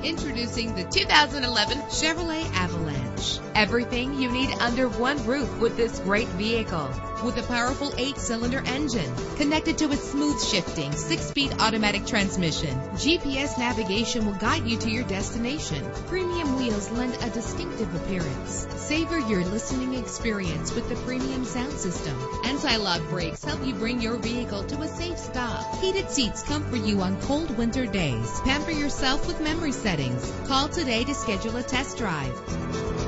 Introducing the 2011 Chevrolet Avalanche. Everything you need under one roof with this great vehicle. With a powerful 8-cylinder engine connected to a smooth shifting 6-speed automatic transmission, GPS navigation will guide you to your destination. Premium wheels lend a distinctive appearance. Savor your listening experience with the premium sound system. Anti-lock brakes help you bring your vehicle to a safe stop. Heated seats comfort you on cold winter days. Pamper yourself with memory settings. Call today to schedule a test drive.